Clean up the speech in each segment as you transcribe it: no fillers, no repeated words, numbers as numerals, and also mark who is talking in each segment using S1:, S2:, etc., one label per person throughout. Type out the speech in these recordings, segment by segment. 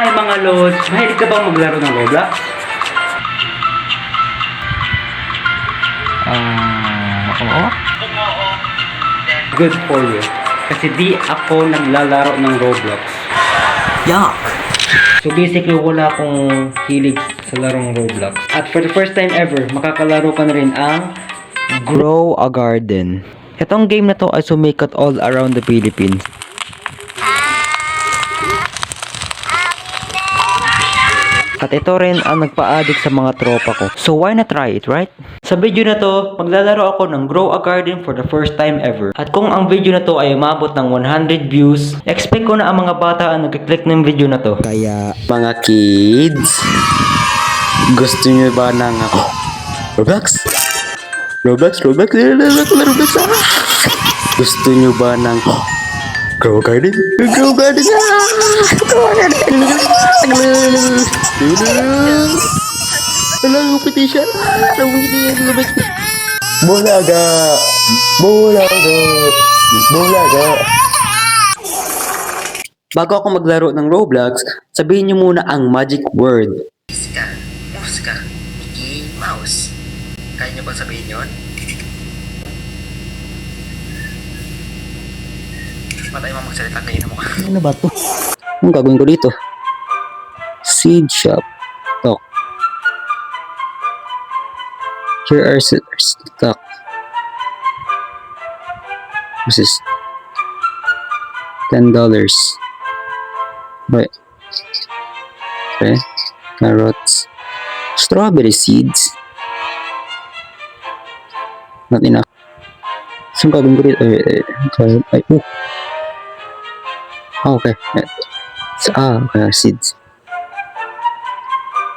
S1: Hi mga lods! Mahilig ka bang maglaro ng Roblox? Oo. Good for you. Kasi di ako naglalaro ng Roblox. Yuck! So basically, wala akong hilig sa larong Roblox. At for the first time ever, makakalaro ka na rin ang Grow a Garden. Itong game na to ay sumikat all around the Philippines. At ito rin ang nagpa-addict sa mga tropa ko. So why not try it, right? Sa video na to, maglalaro ako ng Grow a Garden for the first time ever. At kung ang video na to ay umabot ng 100 views, expect ko na ang mga bata ang nag-click ng video na to. Kaya, mga kids, gusto nyo ba ng Roblox? Roblox? Gusto nyo ba ng Grow a Garden? Grow a Garden! Alam mo petition? Alam mo lumabas ko. Bulaga! Bago ako maglaro ng Roblox, sabihin niyo muna ang magic word.
S2: Musika, Mickey Mouse. Kaya niyo ba sabihin yun? Ba tayo magsalita kayo na mukha?
S1: Ano ba to? Anong gagawin ko dito? Seed shop. Talk. Here are stock. This is $10. Wait. Okay. Carrots. Strawberry seeds. Not enough. Saan gagawin ko dito? Ay, oh. Oh, okay. Okay, seeds.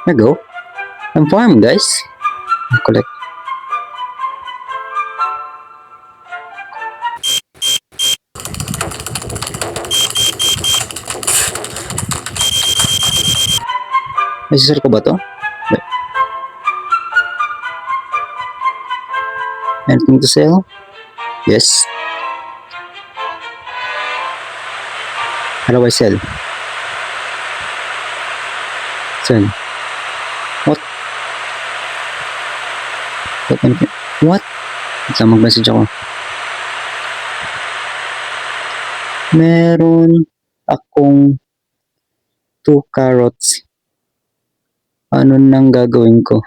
S1: There you go. I'm farming, guys. I'll collect. Nasisir ko ba to? Wait. Anything to sell? Yes. How do I sell? Sell. What? What? Ito, mag-message ako. Meron akong 2 carrots. Ano nang gagawin ko?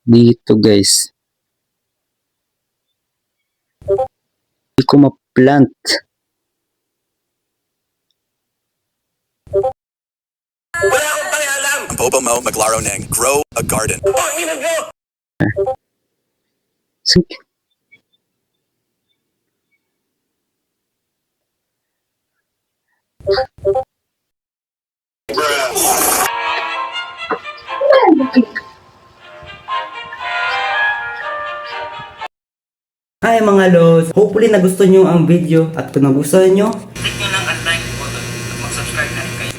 S1: Dito, guys. Hindi ko ma-plant.
S2: Wala akong pakialam!
S3: Ang Bobo Mo maglaro ng Grow a Garden.
S2: Pangina mo!
S1: Sige. Hi mga lods! Hopefully nagustuhan nyo ang video at kung nagustuhan nyo,
S2: Click nyo lang ang like button at mag-subscribe na rin kayo.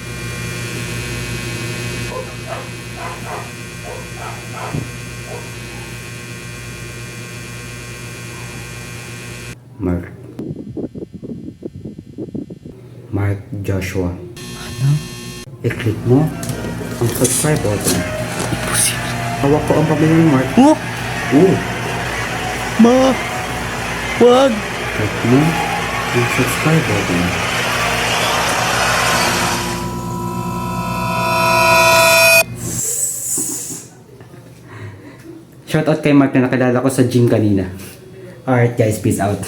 S1: Mark Joshua. Ano? I-click mo ang subscribe button. Imposible. Hawak ko ang pamilya ni Mark. Oh! Oh! Ma! Wag! Click mo ang subscribe button. Shoutout kay Mark na nakilala ko sa gym kanina. Alright guys, peace out.